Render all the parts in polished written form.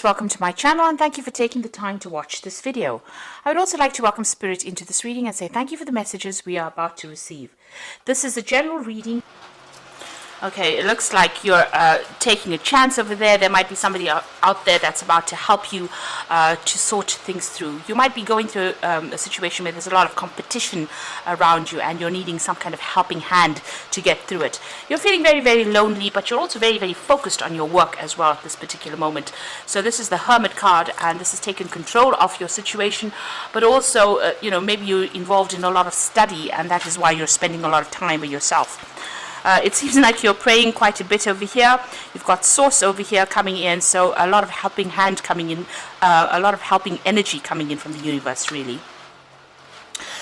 Welcome to my channel and thank you for taking the time to watch this video. I would also like to welcome Spirit into this reading and say thank you for the messages we are about to receive. This is a general reading. Okay, it looks like you're taking a chance over there. There might be somebody out there that's about to help you to sort things through. You might be going through a situation where there's a lot of competition around you and you're needing some kind of helping hand to get through it. You're feeling very, very lonely, but you're also very, very focused on your work as well at this particular moment. So this is the Hermit card, and this has taken control of your situation, but also, maybe you're involved in a lot of study, and that is why you're spending a lot of time with yourself. It seems like you're praying quite a bit over here. You've got source over here coming in, so a lot of helping hand coming in, a lot of helping energy coming in from the universe, really.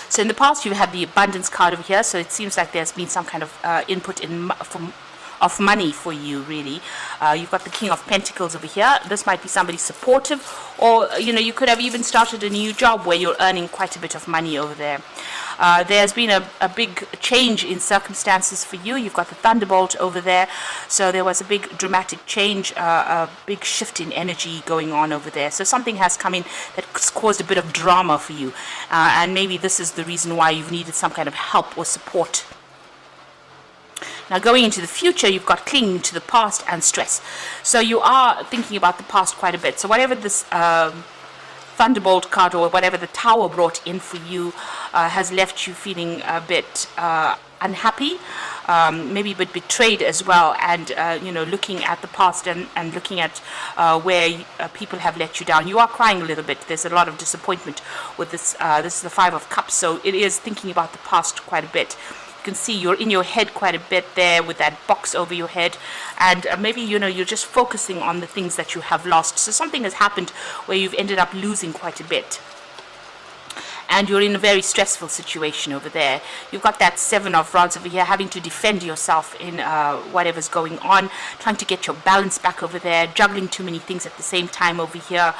So in the past, you've had the abundance card over here, so it seems like there's been some kind of input of money for you, really. You've got the King of Pentacles over here. This might be somebody supportive, or you could have even started a new job where you're earning quite a bit of money over there. There's been a big change in circumstances for you. You've got the Thunderbolt over there, so there was a big dramatic change, a big shift in energy going on over there. So something has come in that's caused a bit of drama for you, and maybe this is the reason why you've needed some kind of help or support. Now, going into the future, you've got clinging to the past and stress. So you are thinking about the past quite a bit. So whatever this Thunderbolt card or whatever the Tower brought in for you has left you feeling a bit unhappy, maybe a bit betrayed as well, and looking at the past and looking at where people have let you down. You are crying a little bit. There's a lot of disappointment with this. This is the Five of Cups, so it is thinking about the past quite a bit. You can see you're in your head quite a bit there with that box over your head, and maybe you're just focusing on the things that you have lost. So something has happened where you've ended up losing quite a bit, and you're in a very stressful situation over there. You've got that Seven of Rods over here, having to defend yourself in whatever's going on, trying to get your balance back over there, juggling too many things at the same time over here,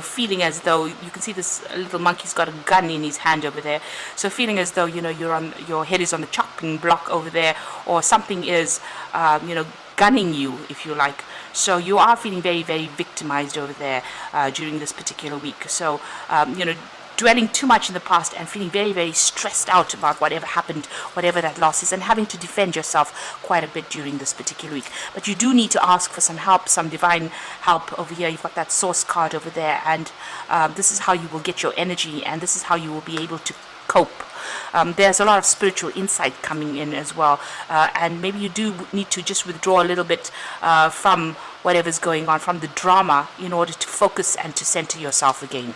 feeling as though, you can see this little monkey's got a gun in his hand over there, so feeling as though, your head is on the chopping block over there, or something is, gunning you, if you like. So you are feeling very, very victimized over there during this particular week. So, dwelling too much in the past and feeling very, very stressed out about whatever happened, whatever that loss is, and having to defend yourself quite a bit during this particular week. But you do need to ask for some help, some divine help over here. You've got that Source card over there, and this is how you will get your energy, and this is how you will be able to cope. There's a lot of spiritual insight coming in as well, and maybe you do need to just withdraw a little bit from whatever's going on, from the drama, in order to focus and to center yourself again.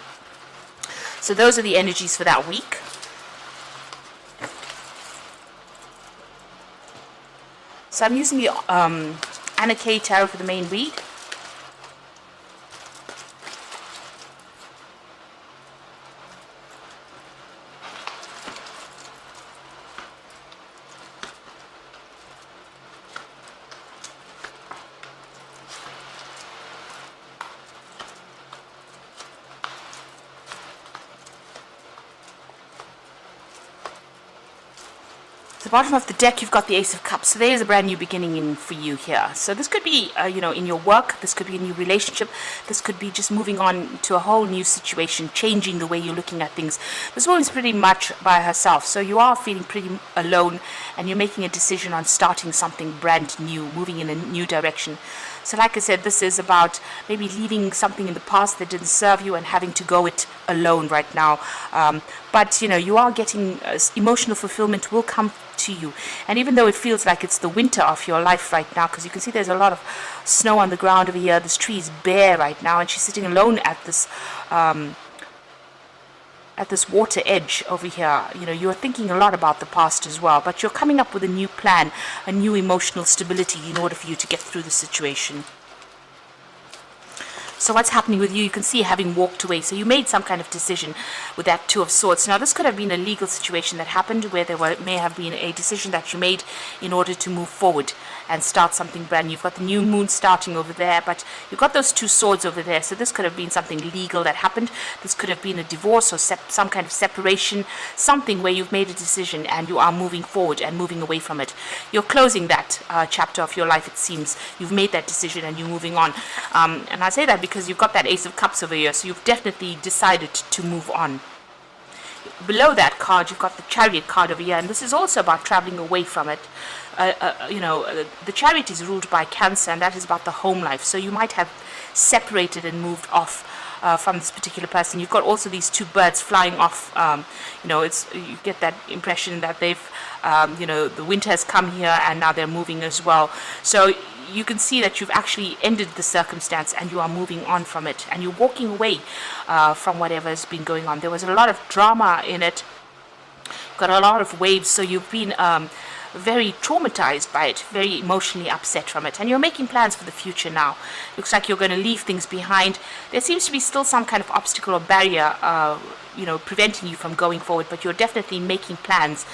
So those are the energies for that week. So I'm using the Anna K Tarot for the main read. The bottom of the deck, you've got the Ace of Cups. So there's a brand new beginning in for you here. So this could be, in your work. This could be a new relationship. This could be just moving on to a whole new situation, changing the way you're looking at things. This woman's pretty much by herself. So you are feeling pretty alone, and you're making a decision on starting something brand new, moving in a new direction. So like I said, this is about maybe leaving something in the past that didn't serve you and having to go it alone right now. But you are getting emotional fulfillment will come to you. And even though it feels like it's the winter of your life right now, because you can see there's a lot of snow on the ground over here, this tree is bare right now, and she's sitting alone at this water edge over here. You're thinking a lot about the past as well, but you're coming up with a new plan, a new emotional stability in order for you to get through the situation. So what's happening with you? You can see having walked away. So you made some kind of decision with that Two of Swords. Now this could have been a legal situation that happened where may have been a decision that you made in order to move forward and start something brand new. You've got the new moon starting over there, but you've got those two swords over there. So this could have been something legal that happened. This could have been a divorce or some kind of separation, something where you've made a decision and you are moving forward and moving away from it. You're closing that chapter of your life, it seems. You've made that decision and you're moving on. And I say that because because you've got that Ace of Cups over here, so you've definitely decided to move on. Below that card, you've got the Chariot card over here, and this is also about traveling away from it. The Chariot is ruled by Cancer, and that is about the home life. So you might have separated and moved off from this particular person. You've got also these two birds flying off. You get that impression that they've, the winter has come here and now they're moving as well. So you can see that you've actually ended the circumstance and you are moving on from it, and you're walking away from whatever has been going on. There was a lot of drama in it, got a lot of waves, so you've been very traumatized by it, very emotionally upset from it, and you're making plans for the future now. Looks like you're going to leave things behind. There seems to be still some kind of obstacle or barrier preventing you from going forward, but you're definitely making plans.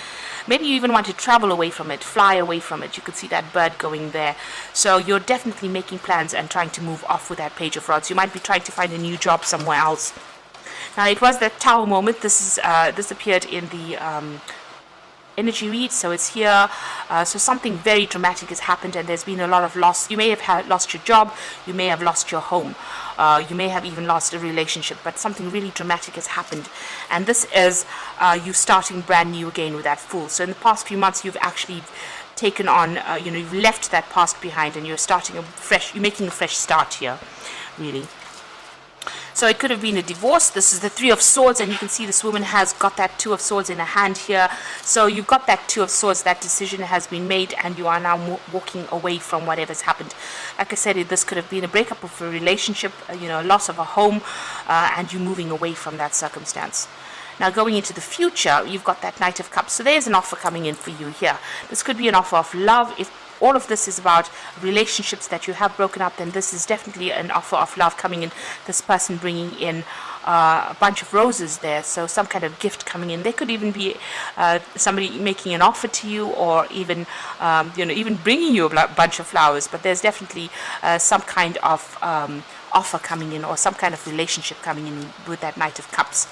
Maybe you even want to travel away from it, fly away from it. You could see that bird going there. So you're definitely making plans and trying to move off with that Page of Rods. You might be trying to find a new job somewhere else. Now, it was that Tower moment. This appeared in the energy read, so it's here. So something very dramatic has happened, and there's been a lot of loss. You may have lost your job, you may have lost your home, you may have even lost a relationship, but something really dramatic has happened, and this is you starting brand new again with that Fool. So in the past few months, you've actually taken on, you've left that past behind, and you're starting you're making a fresh start here, really. So it could have been a divorce. This is the Three of Swords, and you can see this woman has got that Two of Swords in her hand here. So you've got that Two of Swords, that decision has been made, and you are now walking away from whatever's happened. Like I said, this could have been a breakup of a relationship, a loss of a home, and you moving away from that circumstance. Now, going into the future, you've got that Knight of Cups. So there's an offer coming in for you here. This could be an offer of love. If all of this is about relationships that you have broken up, then this is definitely an offer of love coming in. This person bringing in a bunch of roses there, so some kind of gift coming in. There could even be somebody making an offer to you, or even even bringing you a bunch of flowers. But there's definitely some kind of offer coming in, or some kind of relationship coming in with that Knight of Cups.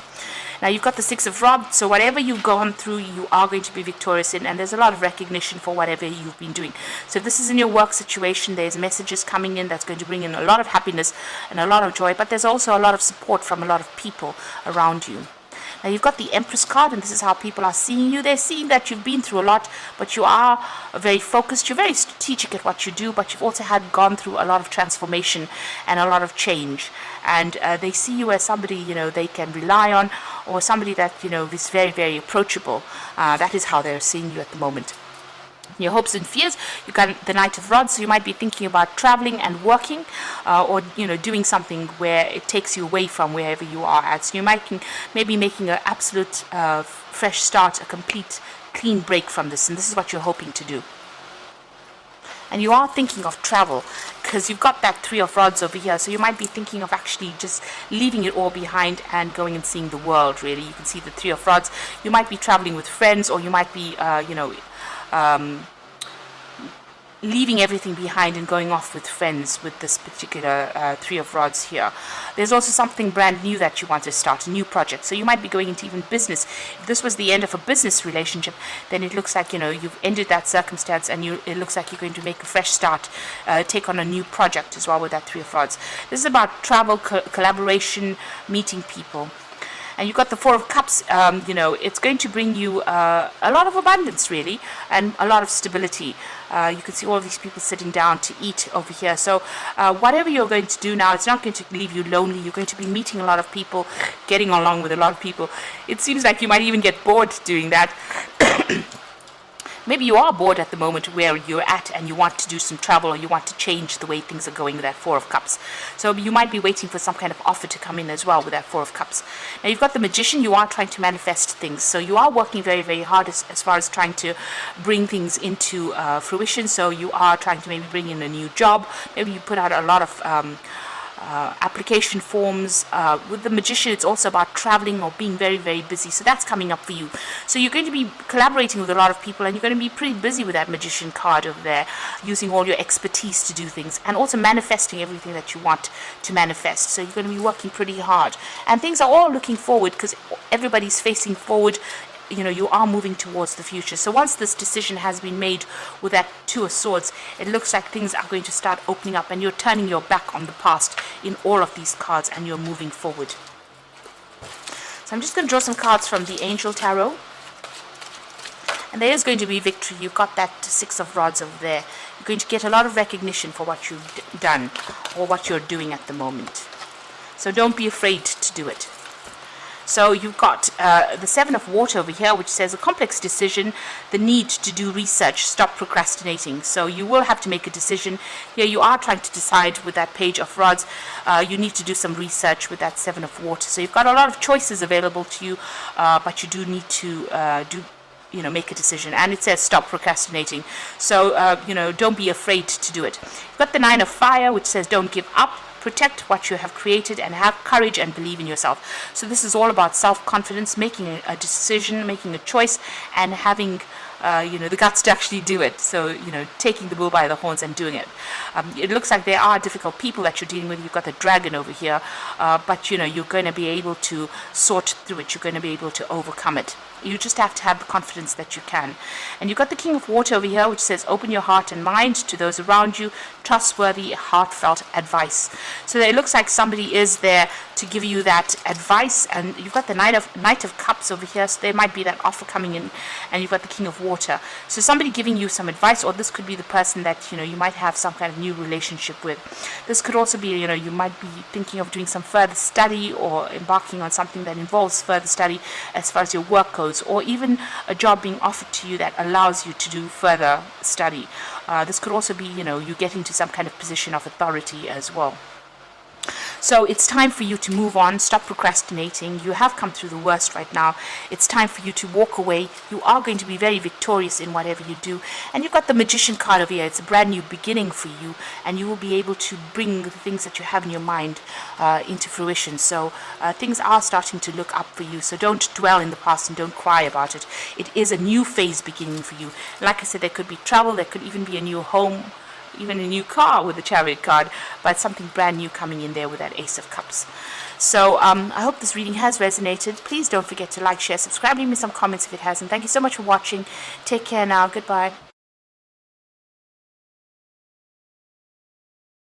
Now, you've got the Six of Rods, so whatever you've gone through, you are going to be victorious in, and there's a lot of recognition for whatever you've been doing. So if this is in your work situation, there's messages coming in that's going to bring in a lot of happiness and a lot of joy, but there's also a lot of support from a lot of people around you. Now, you've got the Empress card, and this is how people are seeing you. They're seeing that you've been through a lot, but you are very focused. You're very strategic at what you do, but you've also gone through a lot of transformation and a lot of change. And they see you as somebody, they can rely on, or somebody that, is very, very approachable. That is how they're seeing you at the moment. Your hopes and fears, you've got the Knight of Rods, so you might be thinking about traveling and working, or doing something where it takes you away from wherever you are at. So you might maybe making an absolute fresh start, a complete clean break from this, and this is what you're hoping to do. And you are thinking of travel, because you've got that Three of Rods over here, so you might be thinking of actually just leaving it all behind and going and seeing the world, really. You can see the Three of Rods. You might be traveling with friends, or you might be leaving everything behind and going off with friends with this particular Three of Rods here. There's also something brand new that you want to start, a new project. So you might be going into even business. If this was the end of a business relationship, then it looks like, you've ended that circumstance, and it looks like you're going to make a fresh start, take on a new project as well with that Three of Rods. This is about travel, collaboration, meeting people. And you've got the Four of Cups. It's going to bring you a lot of abundance, really, and a lot of stability. You can see all of these people sitting down to eat over here. So whatever you're going to do now, it's not going to leave you lonely. You're going to be meeting a lot of people, getting along with a lot of people. It seems like you might even get bored doing that. Maybe you are bored at the moment where you're at, and you want to do some travel, or you want to change the way things are going with that Four of Cups. So you might be waiting for some kind of offer to come in as well with that Four of Cups. Now, you've got the Magician. You are trying to manifest things. So you are working very, very hard as far as trying to bring things into fruition. So you are trying to maybe bring in a new job. Maybe you put out a lot of application forms. With the Magician, it's also about traveling or being very, very busy. So that's coming up for you. So you're going to be collaborating with a lot of people, and you're going to be pretty busy with that Magician card over there, using all your expertise to do things, and also manifesting everything that you want to manifest. So you're going to be working pretty hard, and things are all looking forward, because everybody's facing forward. you are moving towards the future. So once this decision has been made with that Two of Swords, it looks like things are going to start opening up, and you're turning your back on the past in all of these cards, and you're moving forward. So I'm just going to draw some cards from the Angel Tarot. And there is going to be victory. You've got that Six of Rods over there. You're going to get a lot of recognition for what you've done or what you're doing at the moment. So don't be afraid to do it. So you've got the Seven of Water over here, which says a complex decision, the need to do research, stop procrastinating. So you will have to make a decision. Here you are trying to decide with that Page of Rods. You need to do some research with that Seven of Water. So you've got a lot of choices available to you, but you do need to make a decision. And it says stop procrastinating. So, don't be afraid to do it. You've got the Nine of Fire, which says don't give up. Protect what you have created and have courage and believe in yourself. So this is all about self-confidence, making a decision, making a choice, and having the guts to actually do it. So, taking the bull by the horns and doing it. It looks like there are difficult people that you're dealing with. You've got the Dragon over here, but you're going to be able to sort through it. You're going to be able to overcome it. You just have to have the confidence that you can. And you've got the King of Water over here, which says open your heart and mind to those around you, trustworthy, heartfelt advice. So it looks like somebody is there to give you that advice. And you've got the Knight of Cups over here, so there might be that offer coming in. And you've got the King of Water. So somebody giving you some advice, or this could be the person that you might have some kind of new relationship with. This could also be you might be thinking of doing some further study or embarking on something that involves further study as far as your work goes, or even a job being offered to you that allows you to do further study. This could also be you getting to some kind of position of authority as well. So it's time for you to move on, stop procrastinating. You have come through the worst right now. It's time for you to walk away. You are going to be very victorious in whatever you do. And you've got the Magician card over here. It's a brand new beginning for you, and you will be able to bring the things that you have in your mind into fruition. So things are starting to look up for you. So don't dwell in the past and don't cry about it. It is a new phase beginning for you. Like I said, there could be travel. There could even be a new home, even a new car with the Chariot card, but something brand new coming in there with that Ace of Cups. So I hope this reading has resonated. Please don't forget to like, share, subscribe, leave me some comments if it hasn't. Thank you so much for watching. Take care now. Goodbye.